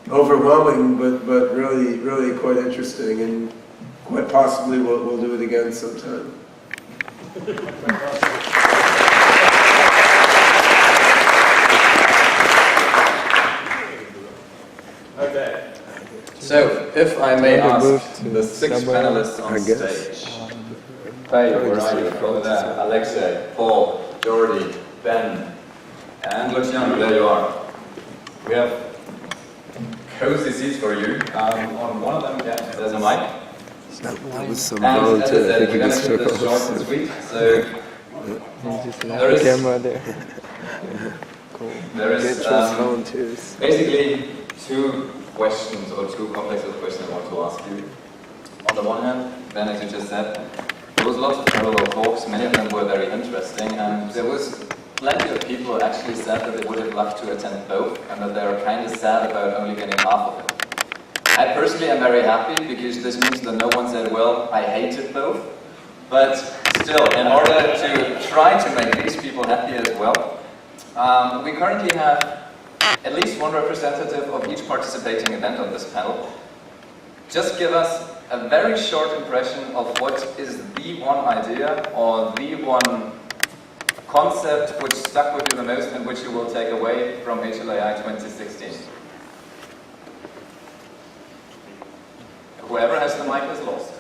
overwhelming, but really quite interesting, and quite possibly we'll do it again sometime. Okay. So, if I may ask the 6 panelists on stage. Faye, where are you? Over there. Alexei, Paul, Jordi, Ben, and Luciano, there you are. We have cozy seats for you. On one of them, yeah, there's a mic. That was some and as I volunteer. said, we're going to keep this short and sweet. So, there is camera there. Cool. There is volunteers. basically 2 questions or 2 complexes of questions I want to ask you. On the one hand, Ben, as you just said, there was lots of parallel talks, many of them were very interesting, and there was plenty of people who actually said that they would have loved to attend both, and that they were kind of sad about only getting half of it. I personally am very happy, because this means that no one said, well, I hated both. But still, in order to try to make these people happy as well, we currently have at least one representative of each participating event on this panel. Just give us a very short impression of what is the one idea or the one concept which stuck with you the most and which you will take away from HLAI 2016. Whoever has the mic is lost.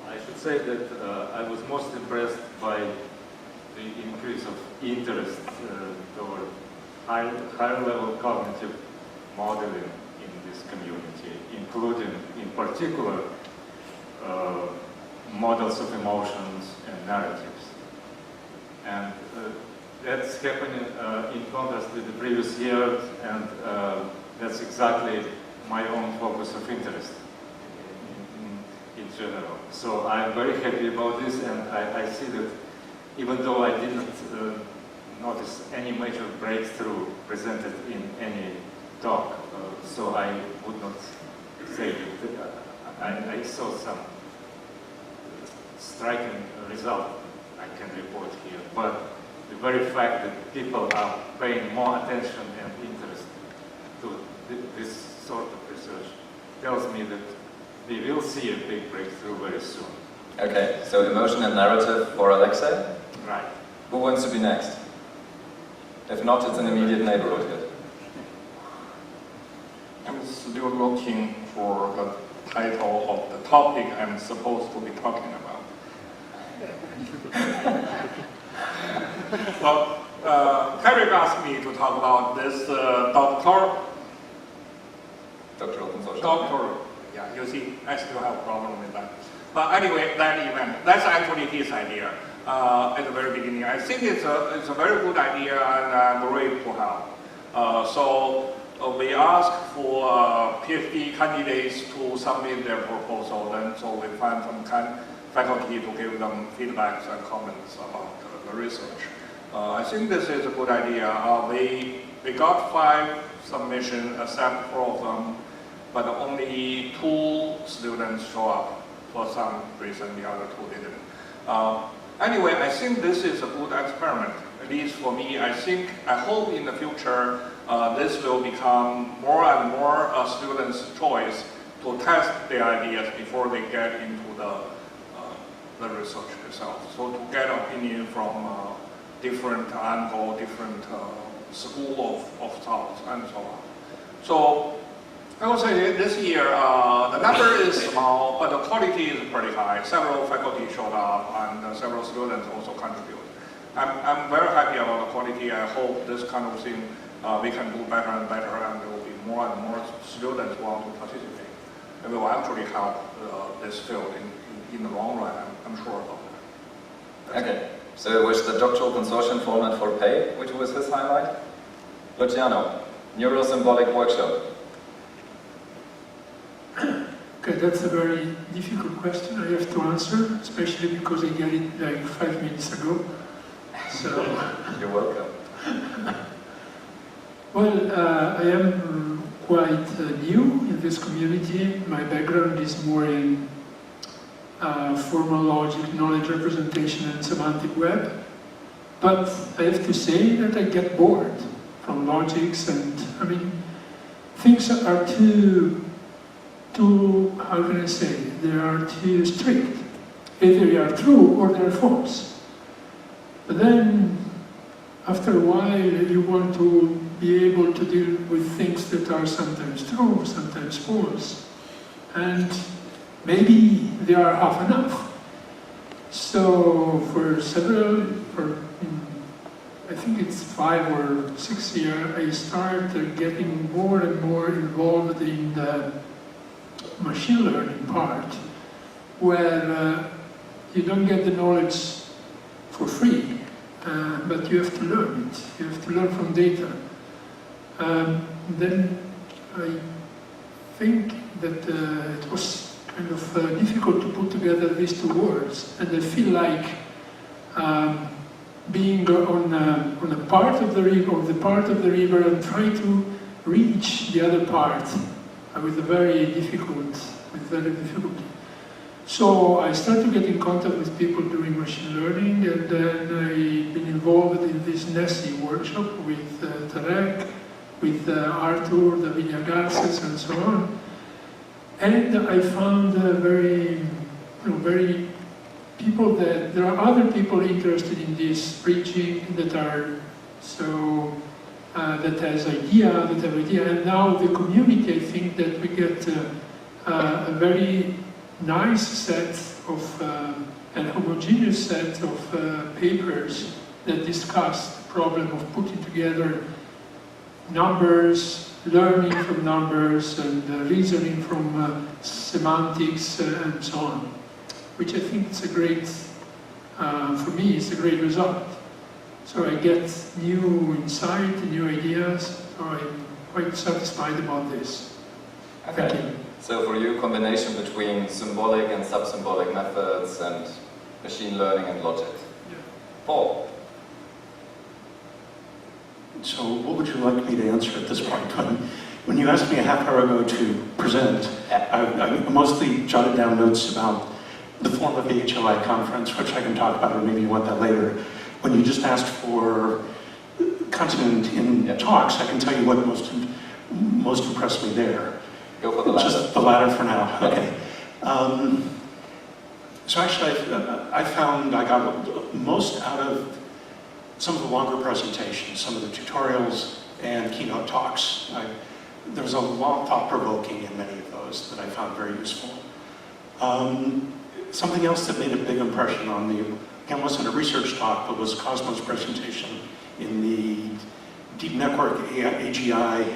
I should say that I was most impressed by the increase of interest toward higher level cognitive modeling in this community, including in particular models of emotions and narratives. And that's happening in contrast with the previous years, and that's exactly my own focus of interest in general. So I'm very happy about this, and I see that even though I didn't notice any major breakthrough presented in any talk, so I would not say that I saw some striking result I can report here. But the very fact that people are paying more attention and interest to this sort of research tells me that we will see a big breakthrough very soon. Okay, so emotion and narrative for Alexei? Right. Who wants to be next? If not, it's an immediate neighborhood hit. I'm still looking for the title of the topic I'm supposed to be talking about. Well, Eric asked me to talk about this doctoral consortium. Yeah, you see, I still have a problem with that. But anyway, that event, that's actually his idea at the very beginning. I think it's a very good idea, and I'm great to help. So we asked for PhD candidates to submit their proposal, and so we find some faculty to give them feedbacks and comments about the research. I think this is a good idea. We got 5 submissions, except 4 of them, but only 2 students show up. For some reason, the other 2 didn't. Anyway, I think this is a good experiment, at least for me. I hope in the future this will become more and more a student's choice to test their ideas before they get into the research itself. So to get opinion from different angle, different school of thought, and so on. So I would say this year the number is small, but the quality is pretty high. Several faculty showed up, and several students also contribute. I'm very happy about the quality. I hope this kind of thing we can do better and better, and there will be more and more students who want to participate. And will actually help this field in the long run. I'm sure about that. Okay, so it was the doctoral consortium format for pay, which was his highlight. Luciano, neurosymbolic workshop. Okay, that's a very difficult question I have to answer, especially because I got it like 5 minutes ago. So you're welcome. well, I am quite new in this community. My background is more in formal logic, knowledge representation, and semantic web. But I have to say that I get bored from logics, and I mean, things are too, how can I say, they are too strict. Either they are true or they are false. But then, after a while, you want to be able to deal with things that are sometimes true, sometimes false. And maybe they are half enough. So I think it's 5 or 6 years, I started getting more and more involved in the machine learning part, where you don't get the knowledge for free, but you have to learn it. You have to learn from data. Then I think that it was kind of difficult to put together these two words, and I feel like being on a part of the river, and trying to reach the other part with very difficult. So I started to get in contact with people doing machine learning, and then I've been involved in this NESI workshop with Tarek, with Arthur, David Garces, and so on. And I found very people that there are other people interested in this preaching that are so that have idea, and now the community. I think that we get a very nice set of and homogeneous set of papers that discuss the problem of putting together numbers, learning from numbers, and reasoning from semantics and so on, which I think is a great, for me, it's a great result. So I get new insight, new ideas, so I'm quite satisfied about this. Okay. Thank you. So for you, combination between symbolic and sub-symbolic methods and machine learning and logic. Yeah. Paul. So what would you like me to answer at this point? When you asked me a half hour ago to present, I mostly jotted down notes about the form of the HLAI conference, which I can talk about, or maybe you want that later. When you just asked for content in talks, I can tell you what most impressed me there. Go for the latter. Just the latter for now, okay. So actually, I found I got most out of some of the longer presentations, some of the tutorials and keynote talks. There was a lot thought-provoking in many of those that I found very useful. Something else that made a big impression on me, again, wasn't a research talk, but was Cosmo's presentation in the Deep Network AGI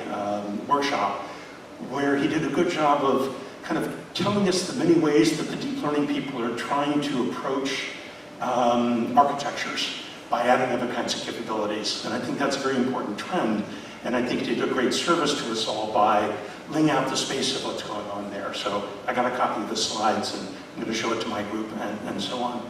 workshop, where he did a good job of kind of telling us the many ways that the deep learning people are trying to approach architectures by adding other kinds of capabilities. And I think that's a very important trend, and I think he did a great service to us all by laying out the space of what's going on there. So I got a copy of the slides, and I'm going to show it to my group and so on.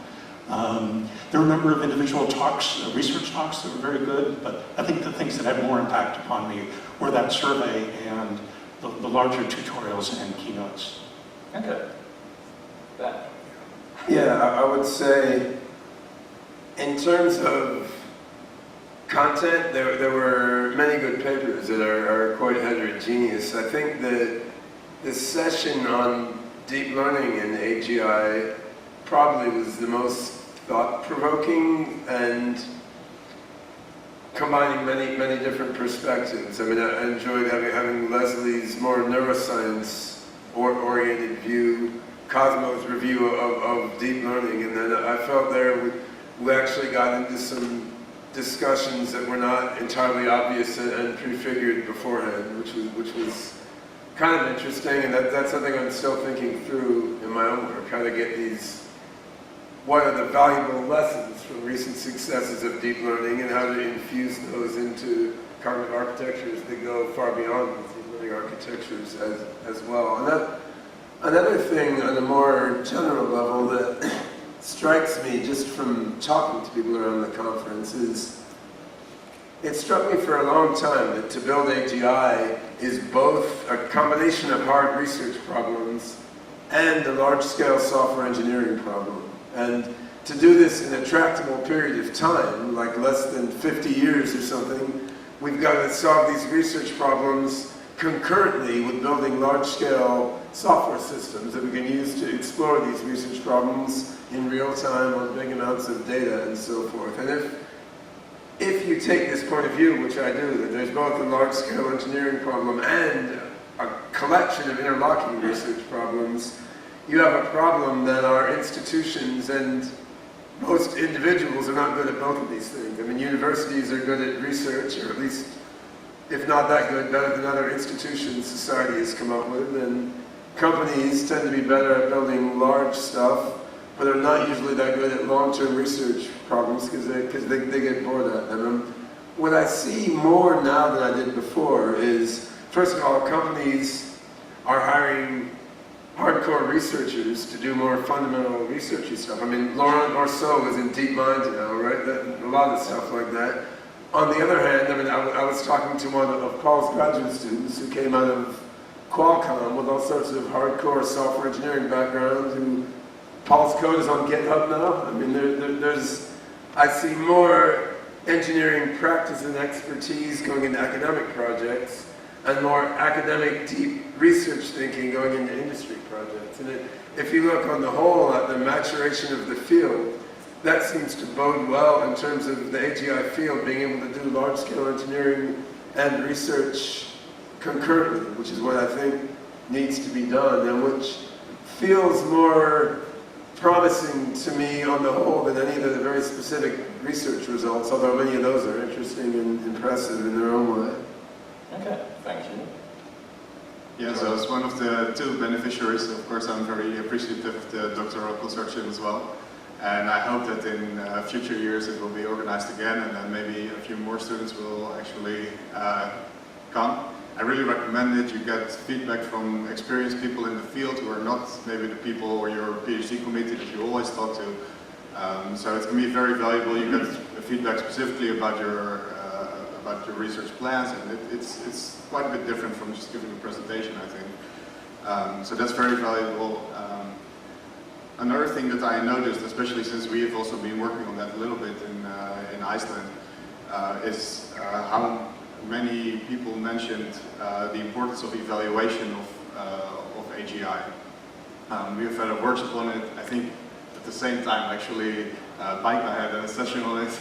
There were a number of individual talks, research talks that were very good, but I think the things that had more impact upon me were that survey and the larger tutorials and keynotes. Okay. Ben. Yeah, I would say, in terms of content, there were many good papers that are quite heterogeneous. I think that this session on deep learning and AGI probably was the most thought-provoking and combining many different perspectives. I mean, I enjoyed having Leslie's more neuroscience-oriented view, Cosmo's review of deep learning, and then I felt there we actually got into some discussions that were not entirely obvious and prefigured beforehand, which was kind of interesting, and that's something I'm still thinking through in my own work, how to get these, what are the valuable lessons from recent successes of deep learning and how to infuse those into cognitive architectures that go far beyond deep learning architectures as well. And another thing on a more general level that strikes me just from talking to people around the conference is, it struck me for a long time that to build AGI, is both a combination of hard research problems and a large-scale software engineering problem. And to do this in a tractable period of time, like less than 50 years or something, we've got to solve these research problems concurrently with building large-scale software systems that we can use to explore these research problems in real time on big amounts of data and so forth. And if you take this point of view, which I do, that there's both a large-scale engineering problem and a collection of interlocking research problems, you have a problem that our institutions and most individuals are not good at both of these things. I mean, universities are good at research, or at least, if not that good, better than other institutions society has come up with, and companies tend to be better at building large stuff, but are not usually that good at long-term research problems because they get bored at them. What I see more now than I did before is, first of all, companies are hiring hardcore researchers to do more fundamental researchy stuff. I mean, Laurent Orso is in DeepMind now, right? A lot of stuff like that. On the other hand, I mean, I was talking to one of Paul's graduate students who came out of Qualcomm with all sorts of hardcore software engineering background, who Paul's code is on GitHub now. I mean, I see more engineering practice and expertise going into academic projects, and more academic deep research thinking going into industry projects. And if you look on the whole at the maturation of the field, that seems to bode well in terms of the HLAI field being able to do large-scale engineering and research concurrently, which is what I think needs to be done, and which feels more promising to me on the whole than any of the very specific research results, although many of those are interesting and impressive in their own way. Okay, thank you. Yeah, so as one of the two beneficiaries, of course, I'm very appreciative of the doctoral consortium as well. And I hope that in future years it will be organized again, and then maybe a few more students will actually come. I really recommend it. You get feedback from experienced people in the field who are not maybe the people or your PhD committee that you always talk to. So it's going to be very valuable. You get feedback specifically about your research plans, and it's quite a bit different from just giving a presentation, I think. So that's very valuable. Another thing that I noticed, especially since we have also been working on that a little bit in Iceland, is how many people mentioned the importance of evaluation of HLAI. We have had a workshop on it. I think at the same time, actually, Baika had a session on it.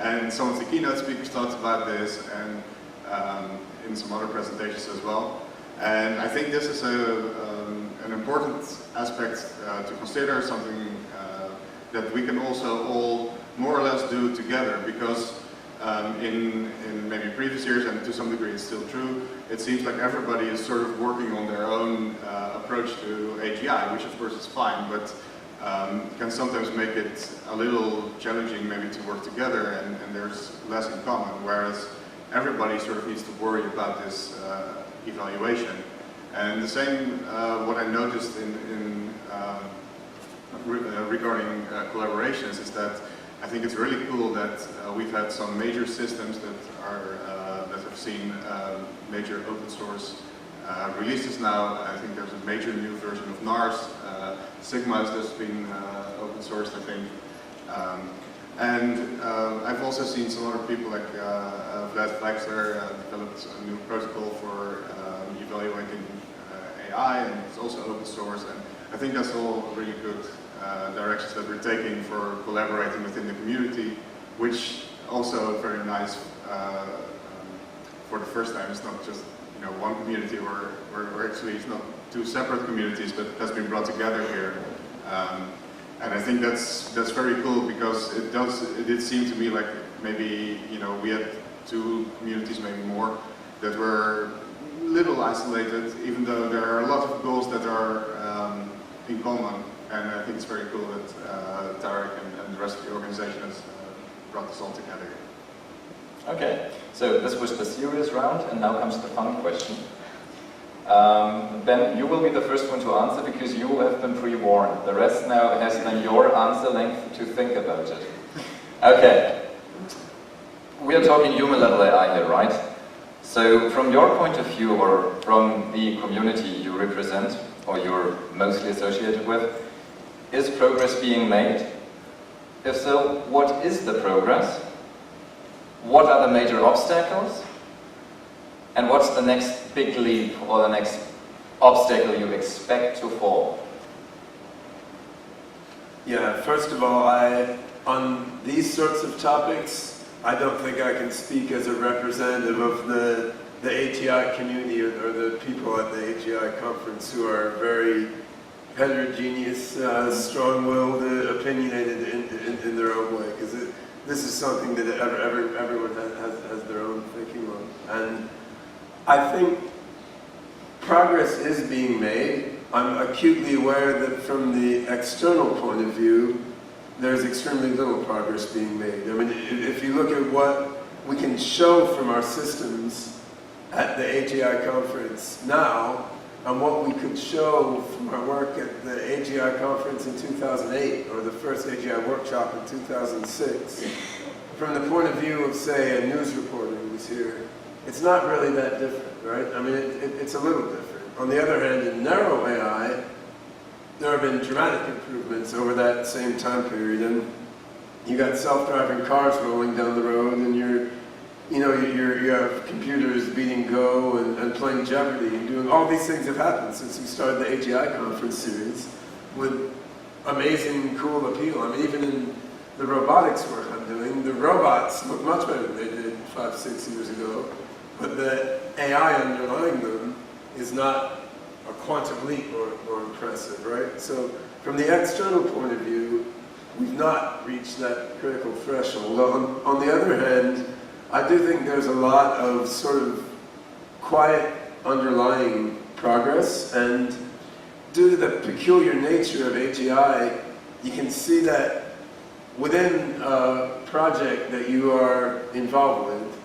And some of the keynote speakers talked about this, and in some other presentations as well. And I think this is an important aspect to consider, something that we can also all more or less do together, because in maybe previous years, and to some degree it's still true, it seems like everybody is sort of working on their own approach to HLAI, which of course is fine, but can sometimes make it a little challenging maybe to work together, and there's less in common, whereas everybody sort of needs to worry about this evaluation. And the same, what I noticed regarding collaborations is that I think it's really cool that we've had some major systems that have seen major open source releases now. I think there's a major new version of NARS. Sigma has just been open sourced, I think. And I've also seen some other people like Vlad Flexler developed a new protocol for evaluating AI, and it's also open source. And I think that's all really good directions that we're taking for collaborating within the community, which also very nice for the first time. It's not just one community, or actually it's not two separate communities, but it has been brought together here. And I think that's very cool, because it did seem to me like maybe we had two communities, maybe more, that were a little isolated, even though there are a lot of goals that are in common. And I think it's very cool that Tarek and the rest of the organization has brought this all together. Okay, so this was the serious round, and now comes the fun question. Ben, you will be the first one to answer because you have been pre-warned. The rest now has then your answer length to think about it. Okay, we are talking human level AI here, right? So from your point of view, or from the community you represent, or you're mostly associated with, is progress being made? If so, what is the progress? What are the major obstacles? And what's the next big leap or the next obstacle you expect to fall? Yeah, first of all, on these sorts of topics, I don't think I can speak as a representative of the HLAI community or the people at the HLAI conference who are very heterogeneous, strong-willed, opinionated in their own way, because this is something that everyone has their own thinking on. And I think progress is being made. I'm acutely aware that from the external point of view, there's extremely little progress being made. I mean, if you look at what we can show from our systems at the HLAI conference now, and what we could show from our work at the HLAI conference in 2008, or the first HLAI workshop in 2006, from the point of view of, say, a news reporter who's here, it's not really that different, right? I mean, it's a little different. On the other hand, in narrow AI, there have been dramatic improvements over that same time period, and you got self-driving cars rolling down the road, and you have computers beating Go and playing Jeopardy and doing all these things have happened since we started the HLAI conference series with amazing, cool appeal. I mean, even in the robotics work I'm doing, the robots look much better than they did 5-6 years ago, but the AI underlying them is not a quantum leap or impressive, right? So from the external point of view, we've not reached that critical threshold. On the other hand, I do think there's a lot of sort of quiet underlying progress, and due to the peculiar nature of HLAI, you can see that within a project that you are involved with,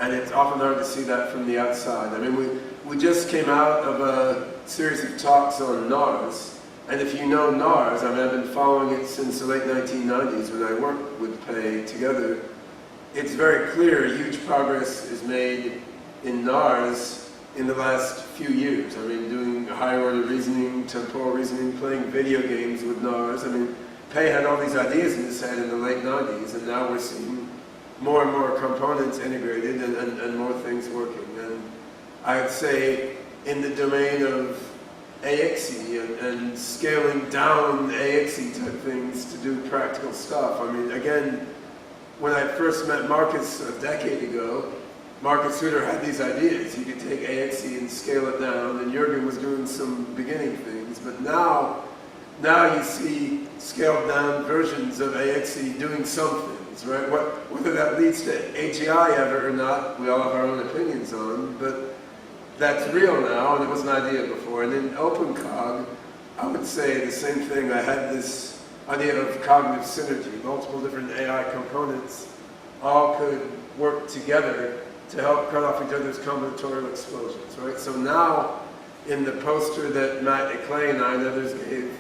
and it's often hard to see that from the outside. I mean, we just came out of a series of talks on NARS, and if you know NARS, I mean, I've been following it since the late 1990s when I worked with Pei together. It's very clear huge progress is made in NARS in the last few years. I mean, doing higher order reasoning, temporal reasoning, playing video games with NARS. I mean, Pei had all these ideas in his head in the late 90s, and now we're seeing more and more components integrated and more things working. And I'd say in the domain of AXE and scaling down AXE type things to do practical stuff. I mean, again, when I first met Marcus a decade ago, Marcus Hutter had these ideas. He could take AXE and scale it down, and Jürgen was doing some beginning things. But now you see scaled down versions of AXE doing some things, right? Whether that leads to HLAI ever or not, we all have our own opinions on, but that's real now, and it was an idea before. And in OpenCog, I would say the same thing. I had this idea of cognitive synergy. Multiple different AI components all could work together to help cut off each other's combinatorial explosions, right? So now, in the poster that Matt HLAI and I and others gave,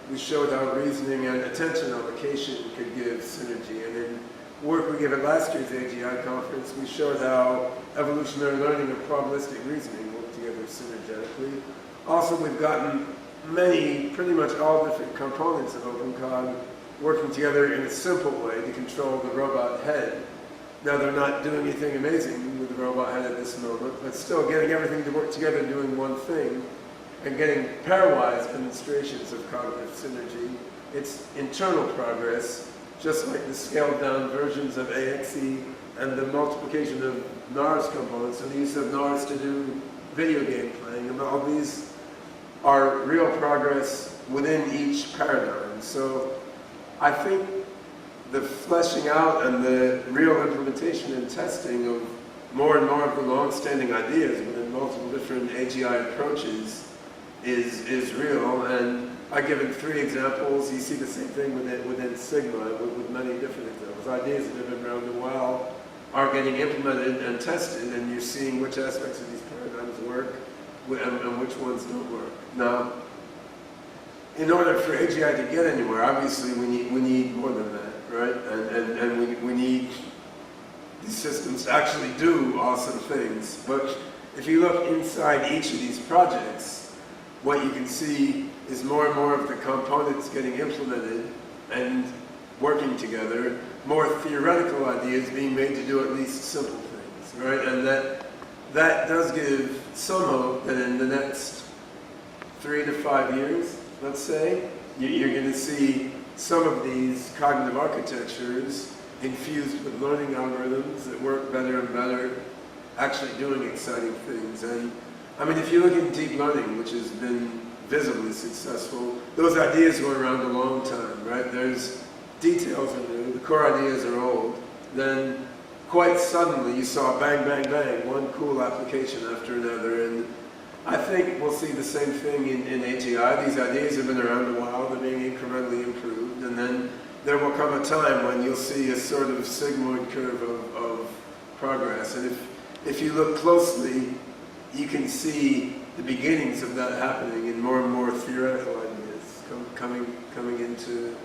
we showed how reasoning and attention allocation could give synergy. And in work we gave at last year's AGI conference, we showed how evolutionary learning and probabilistic reasoning work together synergetically. Also, we've gotten pretty much all different components of OpenCog working together in a simple way to control the robot head. Now, they're not doing anything amazing with the robot head at this moment, but still getting everything to work together and doing one thing, and getting pairwise demonstrations of cognitive synergy. It's internal progress, just like the scaled down versions of AXE and the multiplication of NARS components and the use of NARS to do video game playing, and all these are real progress within each paradigm. So I think the fleshing out and the real implementation and testing of more and more of the long-standing ideas within multiple different AGI approaches is real. And I've given 3 examples. You see the same thing within Sigma with many different examples. Ideas that have been around a while are getting implemented and tested, and you're seeing which aspects of these paradigms work and which ones don't work. Now, in order for AGI to get anywhere, obviously we need more than that, right? And we need these systems actually do awesome things. But if you look inside each of these projects, what you can see is more and more of the components getting implemented and working together, more theoretical ideas being made to do at least simple things, right? And that does give some hope that in the next 3 to 5 years, let's say, you're going to see some of these cognitive architectures infused with learning algorithms that work better and better, actually doing exciting things. And I mean, if you look at deep learning, which has been visibly successful, those ideas were around a long time, right? There's details are new, the core ideas are old. Then quite suddenly you saw bang, bang, bang, one cool application after another. And I think we'll see the same thing in HLAI. These ideas have been around a while, they're being incrementally improved, and then there will come a time when you'll see a sort of sigmoid curve of progress. And if you look closely, you can see the beginnings of that happening in more and more theoretical ideas coming into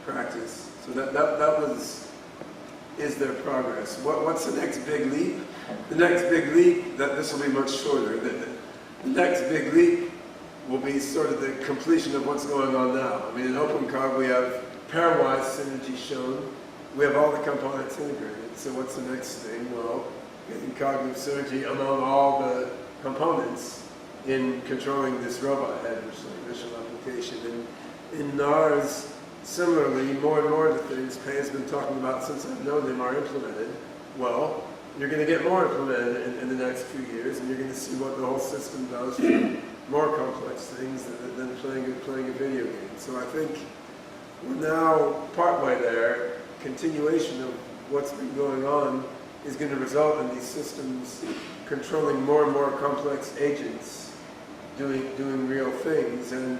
practice. So that is their progress. What's the next big leap? The next big leap, this will be much shorter. The next big leap will be sort of the completion of what's going on now. I mean, in OpenCog we have pairwise synergy shown. We have all the components integrated. So what's the next thing? Well, getting cognitive synergy among all the components in controlling this robot head, which is an initial application. And in NARS, similarly, more and more of the things Pei has been talking about since I've known him are implemented. Well, you're going to get more implemented in the next few years, and you're going to see what the whole system does for more complex things than playing a video game. So I think we're now partway there. Continuation of what's been going on is going to result in these systems controlling more and more complex agents doing real things. And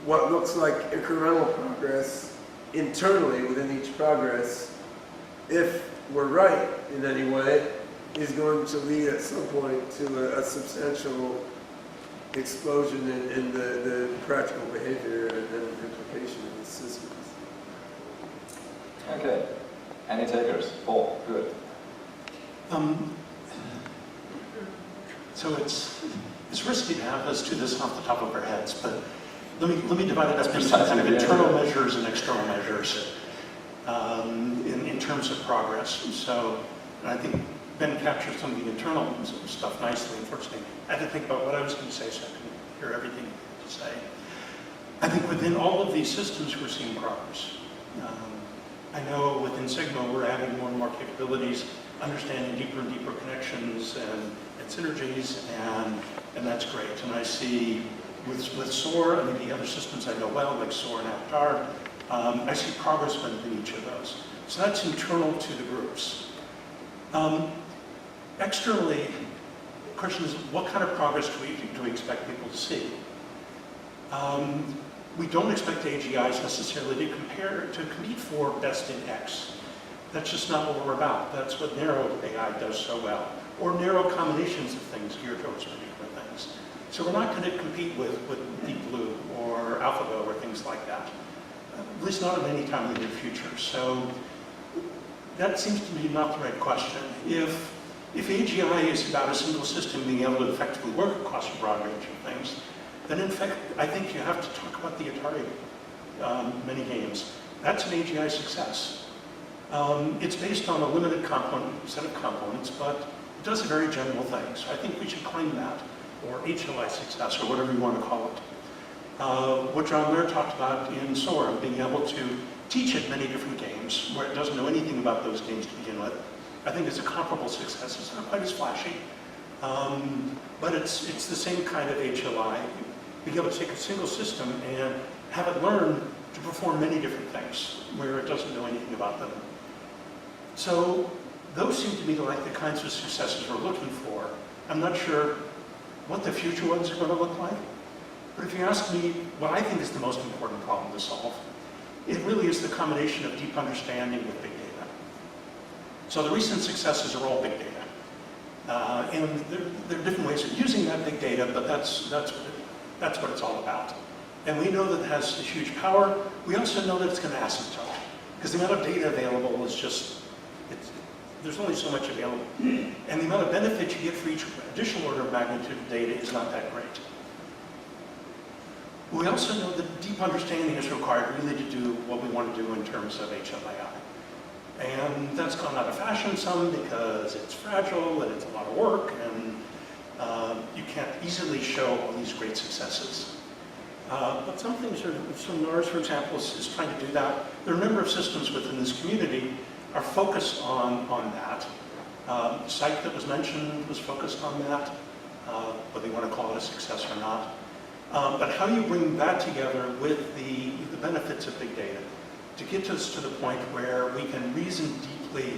what looks like incremental progress internally within each progress, if we're right in any way, is going to lead at some point to a substantial explosion in the practical behavior and implication of these systems. Okay. Any takers? Paul, good. So it's risky to have us do this off the top of our heads, but let me divide it up into kind of internal measures and external measures in terms of progress. So I think Ben captured some of the internal stuff nicely. Unfortunately, I had to think about what I was going to say so I couldn't hear everything to say. I think within all of these systems we're seeing progress. I know within Sigma we're adding more and more capabilities, understanding deeper and deeper connections and synergies, and that's great. And I see with SOAR and maybe other systems I know well, like SOAR and Avatar, I see progress within each of those. So that's internal to the groups. Externally, the question is, what kind of progress do we expect people to see? We don't expect AGIs necessarily to compete for best in X. That's just not what we're about. That's what narrow AI does so well. Or narrow combinations of things geared towards particular things. So we're not going to compete with Deep Blue or AlphaGo or things like that. At least not in any time in the near future. So that seems to be not the right question. If AGI is about a single system being able to effectively work across a broad range of things, then in fact, I think you have to talk about the Atari mini games. That's an AGI success. It's based on a limited set of components, but it does a very general thing. So I think we should claim that, or HLAI success, or whatever you want to call it. What John Muir talked about in SOAR, being able to teach it many different games, where it doesn't know anything about those games to begin with, I think it's a comparable success. It's not quite as flashy, but it's the same kind of HLAI. Being able to take a single system and have it learn to perform many different things where it doesn't know anything about them. So those seem to be like the kinds of successes we're looking for. I'm not sure what the future ones are going to look like, but if you ask me what I think is the most important problem to solve, it really is the combination of deep understanding with big data. So the recent successes are all big data. And there are different ways of using that big data, but that's what it's all about. And we know that it has a huge power. We also know that it's going to asymptote, because the amount of data available is just, there's only so much available. And the amount of benefit you get for each additional order of magnitude of data is not that great. We also know that deep understanding is required really to do what we want to do in terms of HLAI. And that's gone out of fashion some because it's fragile and it's a lot of work, and you can't easily show all these great successes. But some things are, so NARS, for example, is trying to do that. There are a number of systems within this community are focused on that. Psych that was mentioned was focused on that, whether you want to call it a success or not. But how you bring that together with the benefits of big data to get us to the point where we can reason deeply,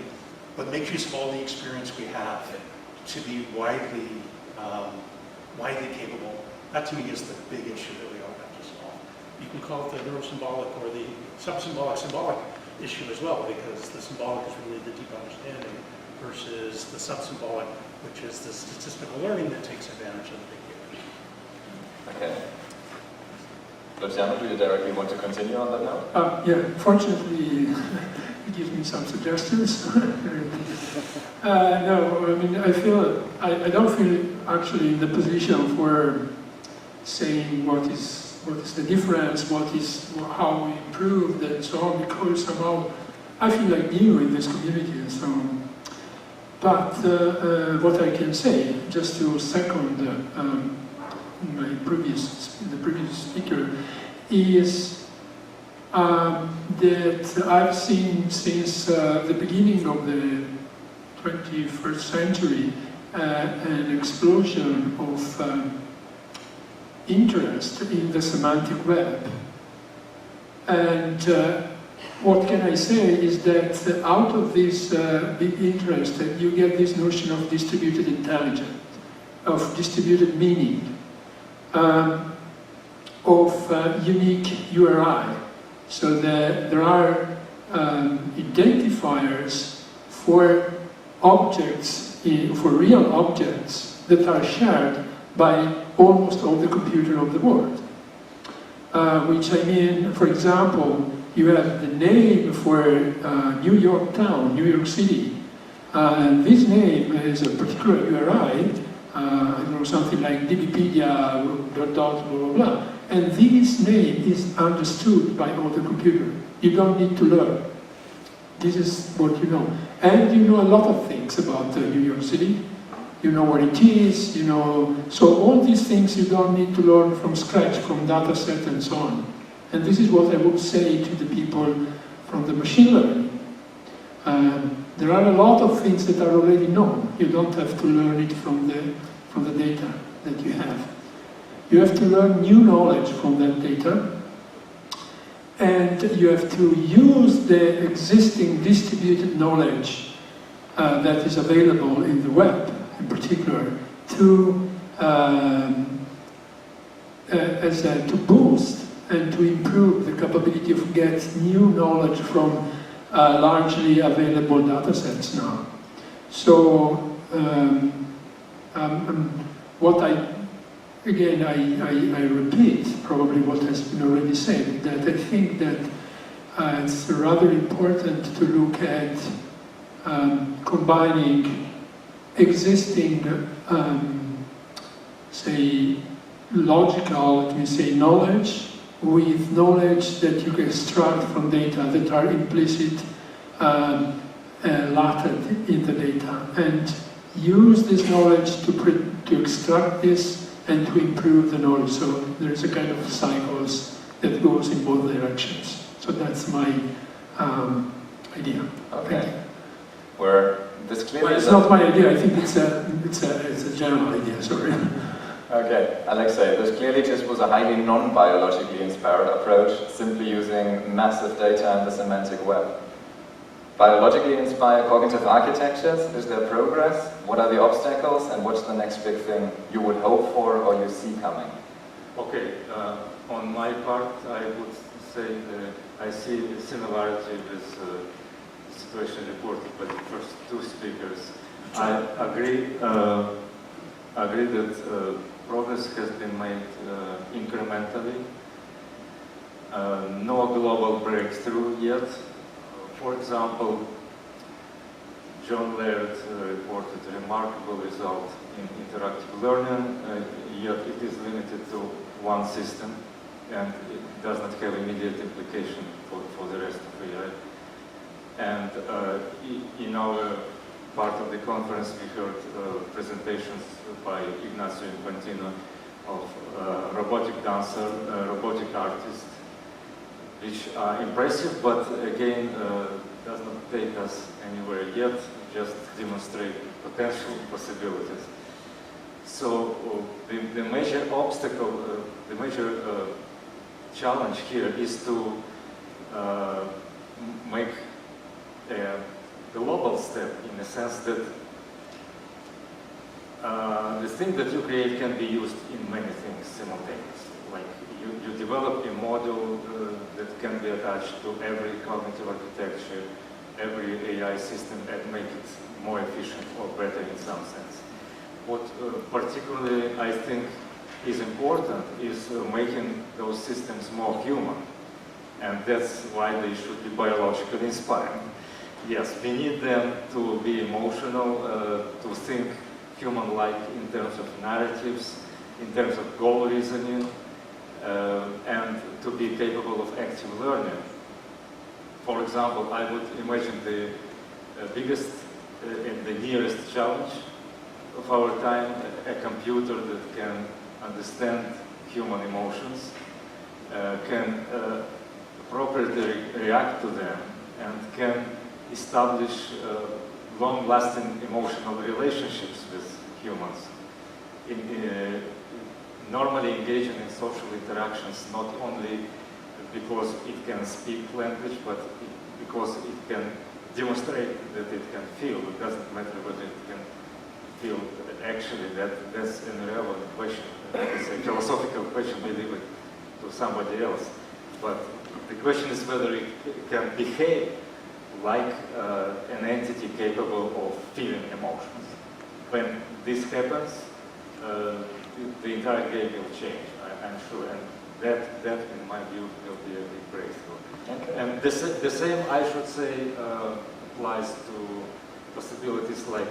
but make use of all the experience we have to be widely capable. That to me is the big issue that we all have to solve. You can call it the neurosymbolic or the subsymbolic issue as well, because the symbolic is really the deep understanding versus the subsymbolic, which is the statistical learning that takes advantage of the big data. Okay. Luciano, do you directly want to continue on that note? Yeah, fortunately, it gives me some suggestions. No, I mean, I don't feel actually in the position for saying what is the difference, how we improved and so on, because somehow I feel like new in this community and so on. But what I can say, just to second the previous speaker, is that I've seen since the beginning of the 21st century an explosion of interest in the semantic web. And what can I say is that out of this big interest, you get this notion of distributed intelligence, of distributed meaning, of unique URI. So that there are identifiers for objects, for real objects that are shared by almost all the computers of the world. Which I mean, for example, you have the name for New York town, New York City. And this name is a particular URI, I don't know, something like dbpedia, blah, blah, blah. And this name is understood by all the computers. You don't need to learn. This is what you know. And you know a lot of things about New York City. You know where it is, you know. So all these things you don't need to learn from scratch, from data set and so on. And this is what I would say to the people from the machine learning. There are a lot of things that are already known. You don't have to learn it from the data that you have. You have to learn new knowledge from that data, and you have to use the existing distributed knowledge that is available in the web, in particular, to boost and to improve the capability of get new knowledge from largely available data sets now. So what Again, I repeat probably what has been already said, that I think that it's rather important to look at combining existing, say, logical, let me say, knowledge with knowledge that you can extract from data that are implicit, latent in the data, and use this knowledge to extract this and to improve the knowledge. So there's a kind of cycles that goes in both directions. So that's my idea. Okay. Where this clearly well, it's not my idea. I think it's a general idea. Sorry. Okay, Alexei, this clearly just was a highly non-biologically inspired approach, simply using massive data and the semantic web. Biologically inspired cognitive architectures, is there progress? What are the obstacles, and what's the next big thing you would hope for or you see coming? Okay, on my part, I would say I see a similarity with the situation reported by the first two speakers. I agree that progress has been made incrementally. No global breakthrough yet. For example, John Laird reported a remarkable result in interactive learning, yet it is limited to one system and it does not have immediate implication for the rest of AI. And in our part of the conference we heard presentations by Ignacio Infantino of robotic dancer, robotic artist, which are impressive, but again does not take us anywhere yet, just demonstrate potential possibilities. So the major obstacle, the major challenge here is to make a global step, in the sense that the thing that you create can be used in many things simultaneously. Like you develop a module that can be attached to every cognitive architecture, every AI system, and make it more efficient or better in some sense. What particularly I think is important is making those systems more human. And that's why they should be biologically inspired. Yes, we need them to be emotional, to think human-like in terms of narratives, in terms of goal reasoning, and to be capable of active learning. For example, I would imagine the biggest and the nearest challenge of our time, a computer that can understand human emotions, can appropriately react to them, and can establish long-lasting emotional relationships with humans. Normally engaging in social interactions, not only because it can speak language, but because it can demonstrate that it can feel. It doesn't matter whether it can feel actually. That's an irrelevant question. It's a philosophical question, we leave it to somebody else. But the question is whether it can behave like an entity capable of feeling emotions. When this happens, the entire game will change, I'm sure. And that, in my view, will be a big breakthrough. Okay. And the same, I should say, applies to possibilities like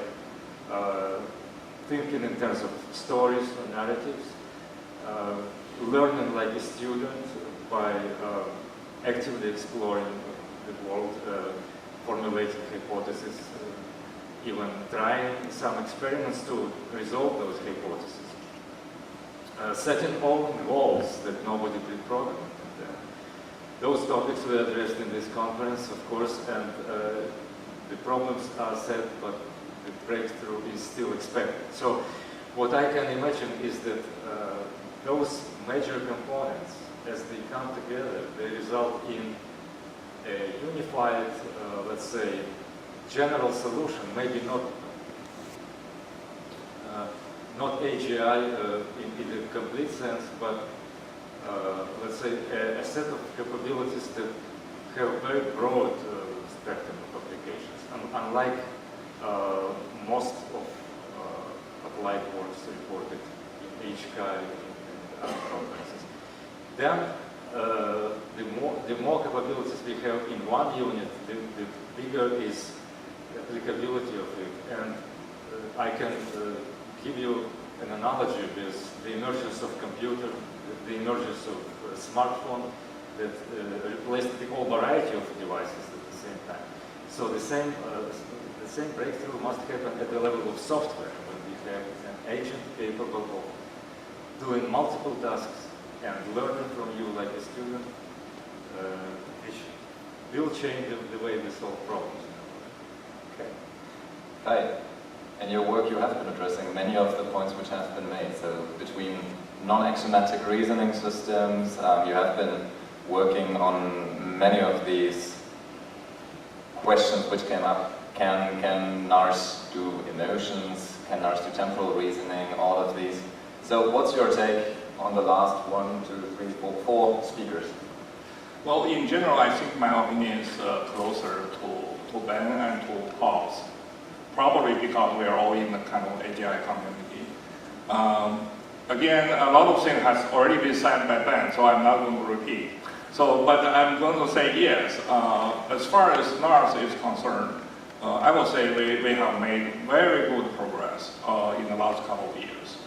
thinking in terms of stories or narratives, learning like a student by actively exploring the world, formulating hypotheses, even trying some experiments to resolve those hypotheses. Setting own goals that nobody pre-programmed. Those topics were addressed in this conference, of course, and the problems are set, but the breakthrough is still expected. So what I can imagine is that those major components, as they come together, they result in a unified, let's say, general solution, maybe not AGI in the complete sense, but let's say a set of capabilities that have a very broad spectrum of applications, unlike most of applied works reported in HLAI and other conferences. Then the more capabilities we have in one unit, the bigger is the applicability of it. And I can give you an analogy with the emergence of computer, the emergence of smartphone that replaced the whole variety of devices at the same time. So the same breakthrough must happen at the level of software, when we have an agent capable of doing multiple tasks and learning from you like a student, which will change the way we solve problems. Okay. Hi. In your work you have been addressing many of the points which have been made. So between non-axiomatic reasoning systems, you have been working on many of these questions which came up. Can NARS do emotions? Can NARS do temporal reasoning? All of these. So what's your take on the last 1, 2, 3, 4 speakers? Well, in general, I think my opinion is closer to Ben and to Paul's. Probably because we are all in the kind of AGI community. Again, a lot of things has already been said by Ben, so I'm not going to repeat. So, but I'm going to say yes. As far as NARS is concerned, I would say we have made very good progress in the last couple of years.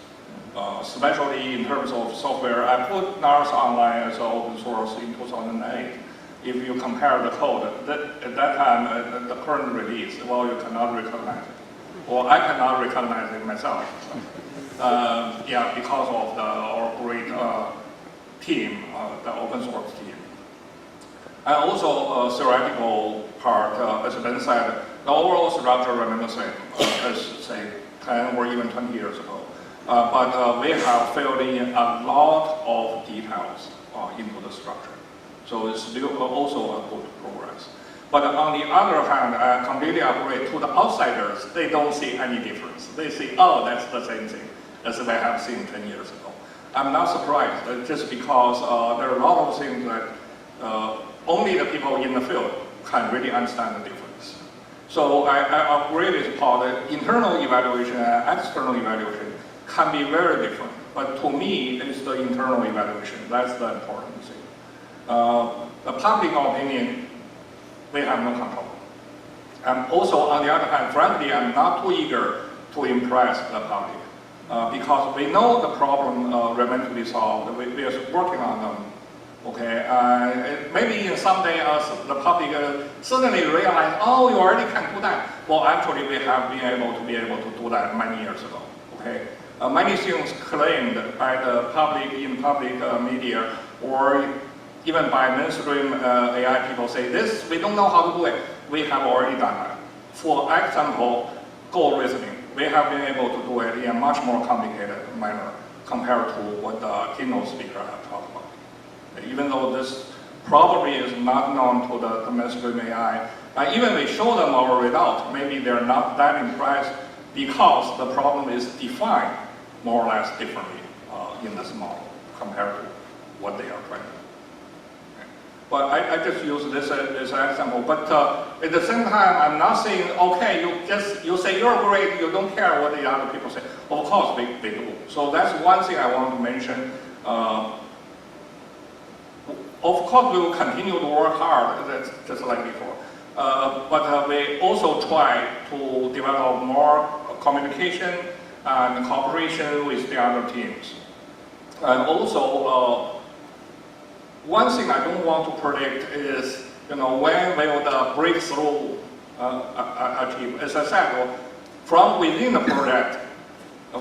Especially in terms of software, I put NARS online as open source in 2008. If you compare the code, at that time, the current release, well, you cannot recognize it. Or I cannot recognize it myself. Yeah, because of our great team, the open source team. And also theoretical part, as Ben said, the overall structure remains the same as say 10 or even 20 years ago. But we have filled in a lot of details into the structure. So it's still also a good progress. But on the other hand, I completely agree, to the outsiders, they don't see any difference. They say, oh, that's the same thing as we have seen 10 years ago. I'm not surprised, just because there are a lot of things that only the people in the field can really understand the difference. So I agree with Paul that internal evaluation and external evaluation can be very different. But to me, it's the internal evaluation. That's the important thing. The public opinion, we have no control. And also, on the other hand, frankly, I'm not too eager to impress the public because we know the problem remains to be solved. We are working on them. Okay, maybe someday the public suddenly realize, oh, you already can do that. Well, actually, we have been able to do that many years ago. Okay, many things claimed by the public in public media or even by mainstream AI people say this, we don't know how to do it. We have already done that. For example, goal reasoning, we have been able to do it in a much more complicated manner compared to what the keynote speaker have talked about. Even though this probably is not known to the mainstream AI, even we show them our result, maybe they're not that impressed because the problem is defined more or less differently in this model compared to what they are trying to do. But I just use this as an example. But at the same time, I'm not saying, okay, you say you're great, you don't care what the other people say. Of course, they do. So that's one thing I want to mention. Of course, we will continue to work hard, that's just like before. But we also try to develop more communication and cooperation with the other teams. And also, one thing I don't want to predict is, when will the breakthrough achieve? As I said, well, from within the project,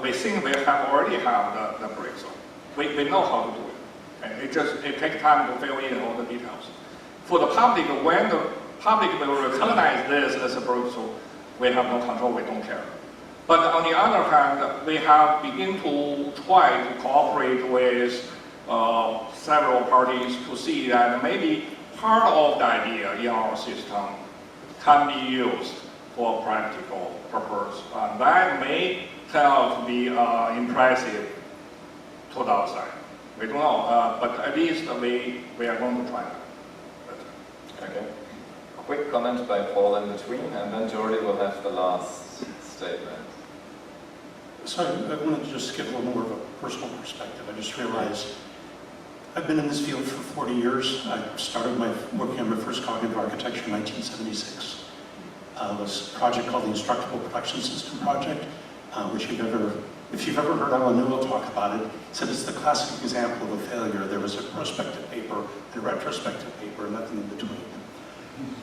we think we have already have the breakthrough. We know how to do it. It takes time to fill in all the details. For the public, when the public will recognize this as a breakthrough, we have no control, we don't care. But on the other hand, we have begun to try to cooperate with several parties to see that maybe part of the idea in our system can be used for practical purpose. And that may turn out to be impressive to the outside. We don't know, but at least we are going to try that. Okay. Quick comment by Paul in between, and then Jordi will have the last statement. So I wanted to just give a little more of a personal perspective. I just realized I've been in this field for 40 years. I started working on my first cognitive architecture in 1976. It was a project called the Instructable Production System Project, which if you've ever heard Alan Newell talk about it, said it's the classic example of a failure. There was a prospective paper and a retrospective paper, nothing in between.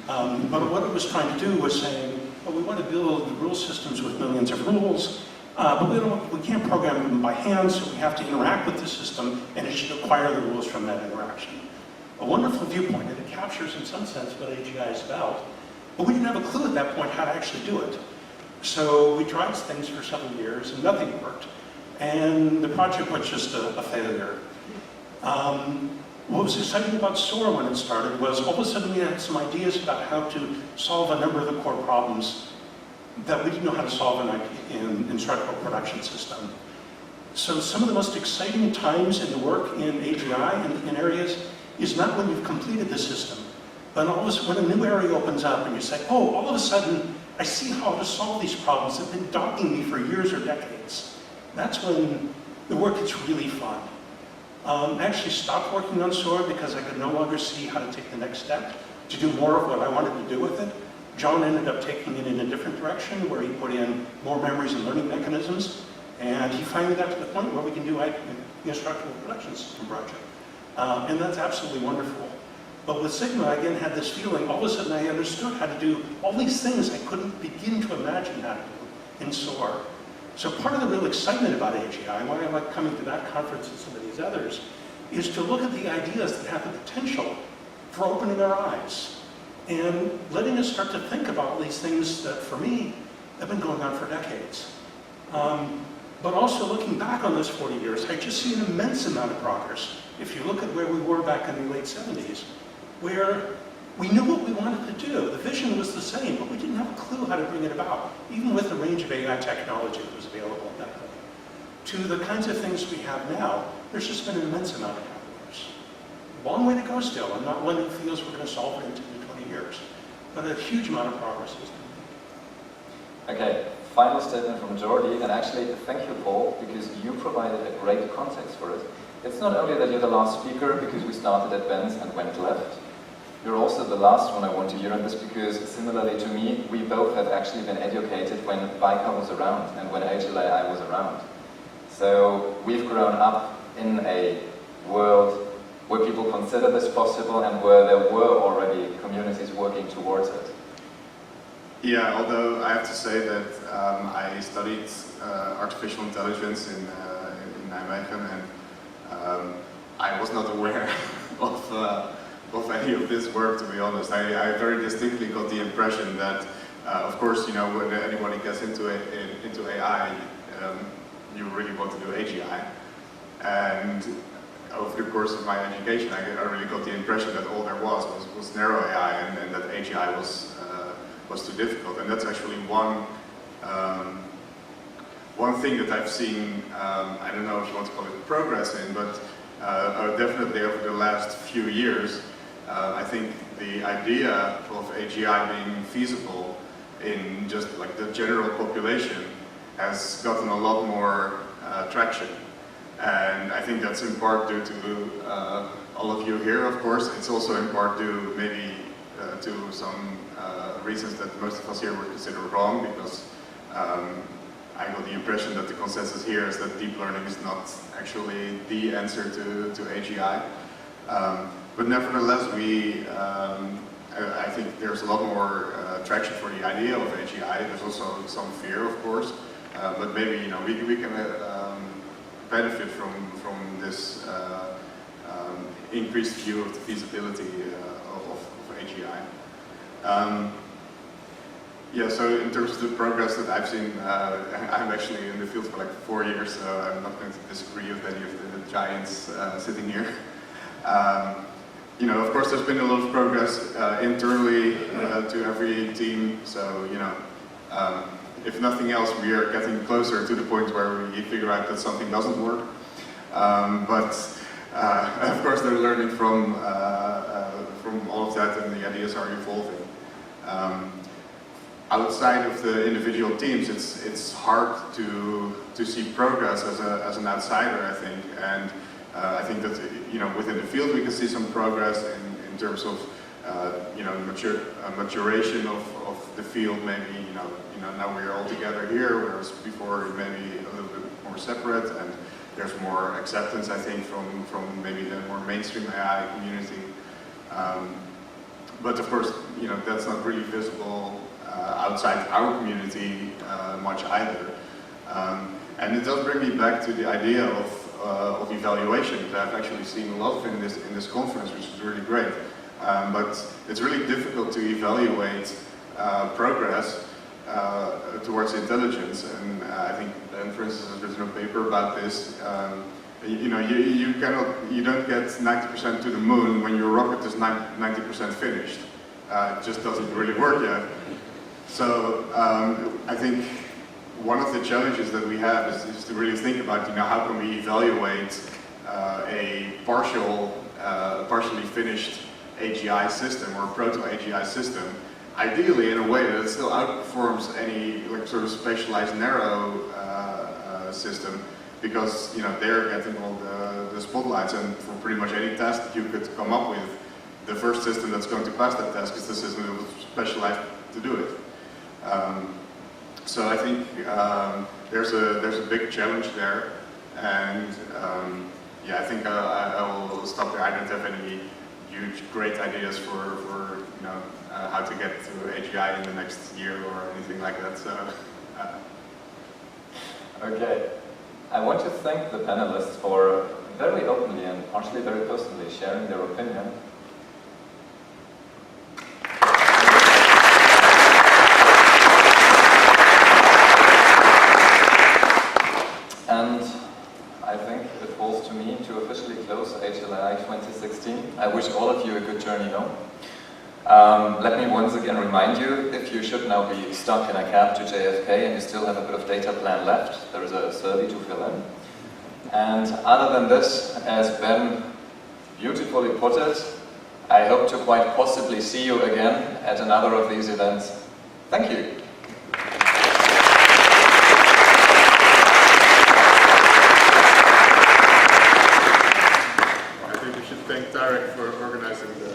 But what it was trying to do was saying, well, we want to build rule systems with millions of rules, but we can't program them by hand, so we have to interact with the system, and it should acquire the rules from that interaction. A wonderful viewpoint, and it captures in some sense what AGI is about, but we didn't have a clue at that point how to actually do it. So we tried things for 7 years, and nothing worked, and the project was just a failure. What was exciting about SOAR when it started was all of a sudden we had some ideas about how to solve a number of the core problems that we didn't know how to solve in instructable production system. So some of the most exciting times in the work in AGI in areas is not when you've completed the system, but all of a sudden when a new area opens up and you say, oh, all of a sudden I see how to solve these problems that have been dogging me for years or decades. That's when the work gets really fun. I actually stopped working on SOAR because I could no longer see how to take the next step to do more of what I wanted to do with it. John ended up taking it in a different direction where he put in more memories and learning mechanisms, and he finally got to the point where we can do instructional production system project. And that's absolutely wonderful. But with Sigma, I again had this feeling, all of a sudden I understood how to do all these things I couldn't begin to imagine how to do in SOAR. So part of the real excitement about HLAI, why I like coming to that conference and some of these others, is to look at the ideas that have the potential for opening our eyes and letting us start to think about these things that, for me, have been going on for decades. But also looking back on those 40 years, I just see an immense amount of progress. If you look at where we were back in the late 70s, where we knew what we wanted to do. The vision was the same, but we didn't have a clue how to bring it about, even with the range of AI technology that was available at that point. To the kinds of things we have now, there's just been an immense amount of progress. Long way to go still. I'm not one who feels we're going to solve it in 10 to 20 years, but a huge amount of progress has been made. Okay, final statement from Jordi, and actually thank you, Paul, because you provided a great context for it. It's not only that you're the last speaker because we started at Benz and went left. You're also the last one I want to hear on this because, similarly to me, we both have actually been educated when Baikar was around and when HLAI was around. So we've grown up in a world where people consider this possible and where there were already communities working towards it. Yeah, although I have to say that I studied artificial intelligence in Nijmegen, and I was not aware of any of this work, to be honest. I very distinctly got the impression that, of course, you know, when anybody gets into AI, you really want to do AGI. And over the course of my education, I really got the impression that all there was narrow AI, and that AGI was too difficult. And that's actually one thing that I've seen, I don't know if you want to call it progress in, but definitely over the last few years, I think the idea of AGI being feasible in just like the general population has gotten a lot more traction. And I think that's in part due to all of you here, of course. It's also in part due maybe to some reasons that most of us here would consider wrong, because I got the impression that the consensus here is that deep learning is not actually the answer to AGI. But nevertheless, I think there's a lot more traction for the idea of AGI. There's also some fear, of course, but maybe, you know, we can benefit from this increased view of the feasibility of AGI. Yeah, so in terms of the progress that I've seen, I'm actually in the field for like 4 years, so I'm not going to disagree with any of the giants sitting here. You know, of course, there's been a lot of progress internally to every team. So, you know, if nothing else, we are getting closer to the point where we figure out that something doesn't work. But of course, they're learning from all of that, and the ideas are evolving. Outside of the individual teams, it's hard to see progress as an outsider, I think, and I think that, you know, within the field we can see some progress in terms of you know, maturation of the field. Maybe you know now we're all together here, whereas before maybe a little bit more separate, and there's more acceptance, I think, from maybe the more mainstream AI community. But of course, you know, that's not really visible outside our community much either. And it does bring me back to the idea of evaluation, that I've actually seen a lot of in this conference, which is really great. But it's really difficult to evaluate progress towards intelligence, and I think Ben, for instance, has written a paper about this. You know, you don't get 90% to the moon when your rocket is 90% finished. It just doesn't really work yet. So I think one of the challenges that we have is to really think about, you know, how can we evaluate a partially finished AGI system or proto-AGI system, ideally in a way that it still outperforms any like sort of specialized narrow system, because, you know, they're getting all the spotlights, and for pretty much any task that you could come up with, the first system that's going to pass that task is the system that was specialized to do it. So I think there's a big challenge there, and yeah, I think I will stop there. I don't have any huge great ideas for you know how to get to HLAI in the next year or anything like that. So. Okay. I want to thank the panelists for very openly and partially very personally sharing their opinion. And I think it falls to me to officially close HLAI 2016. I wish all of you a good journey home. Let me once again remind you, if you should now be stuck in a cab to JFK and you still have a bit of data plan left, there is a survey to fill in. And other than this, as Ben beautifully put it, I hope to quite possibly see you again at another of these events. Thank you. I think we should thank Tarek for organizing the